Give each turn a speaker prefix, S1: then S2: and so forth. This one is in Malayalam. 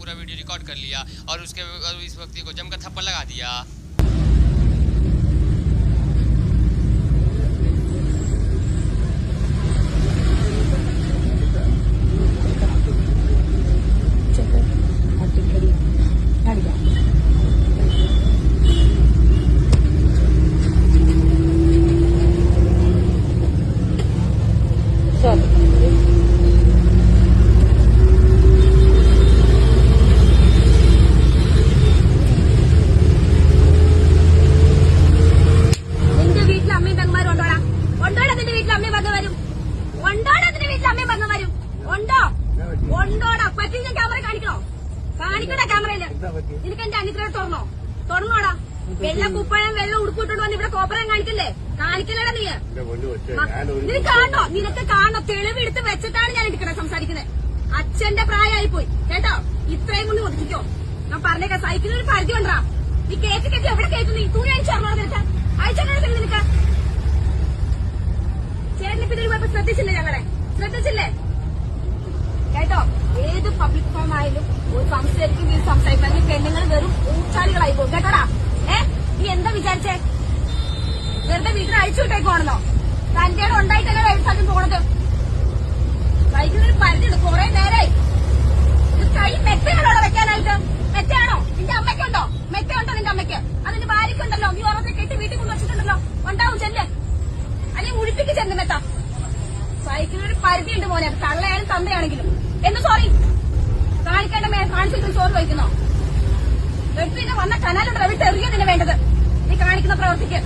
S1: पूरा वीडियो रिकॉर्ड कर लिया और इस व्यक्ति को जमकर थप्पड़ लगा दिया।
S2: നിനക്ക് എന്റെ അനിത്ര തുറന്നോടാ വെള്ളം കുപ്പഴം വെള്ളം ഉടുപ്പിട്ടോണ്ട് വന്ന് ഇവിടെ കോപ്പറം കാണിക്കല്ലേ കാണിക്കലടാ നീ നിനക്ക് കാണോ തെളിവെടുത്ത് വെച്ചിട്ടാണ് ഞാൻ എടുക്കണേ സംസാരിക്കുന്നത്. അച്ഛന്റെ പ്രായമായി പോയി കേട്ടോ. ഇത്രയും കൊണ്ട് ഒതുക്കിക്കോ. ഞാൻ പറഞ്ഞേക്കാം സൈക്കിളിന് ഒരു പരിധി കൊണ്ടാ. നീ കേക്ക് എവിടെ കേട്ടു? നീ തുണി അയച്ചോളോ നിനക്ക് അയച്ചോളൂ നിനക്ക്. ചേട്ടനിപ്പോ ഇതിന് പോയപ്പോ ശ്രദ്ധിച്ചില്ലേ കേട്ടോ. ഏത് പബ്ലിക് ഫോം ആയാലും ഒരു സംസാരിക്കും ഈ സംസാരിക്കാൻ പെണ്ണുങ്ങൾ വെറും ഊച്ചാലികളായി പോകും കേട്ടോടാ. നീ എന്താ വിചാരിച്ചേ? വെറുതെ വീട്ടിൽ അഴിച്ചു വിട്ടേക്കോണെന്നോ? തന്റെ ഉണ്ടായിട്ടല്ലേ വയസ്സാക്കി പോണത്. സൈക്കിളിന് പരിധിയുണ്ട്. കുറെ നേരായി കൈ മെറ്റയാണോ വെക്കാനായിട്ട്? മെറ്റയാണോ? നിന്റെ അമ്മയ്ക്കുണ്ടോ? മെറ്റയുണ്ടോ നിന്റെ അമ്മയ്ക്ക്? അതിന്റെ ഭാര്യക്കുണ്ടല്ലോ. നീ ഓരോരുത്തരെ കെട്ടി വീട്ടിൽ കൊണ്ടുവച്ചിട്ടുണ്ടല്ലോ. ഉണ്ടാവും ചെല്ല്. അല്ലെങ്കിൽ മുഴിപ്പിക്ക് ചെല്ല് മെത്ത. സൈക്കിളിനൊരു പരിധിയുണ്ട് മോനെ. തള്ളയായാലും തന്തയാണെങ്കിലും. എന്ന് സോറി കാണിക്കേണ്ട കാണിച്ചിട്ട് ചോറ് വയ്ക്കുന്നോ? വെട്ടിന് വന്ന കനാലുണ്ട്. വിട്ട് എറിയാ നിന്നെ വേണ്ടത്. നീ കാണിക്കുന്ന പ്രവർത്തിക്ക്.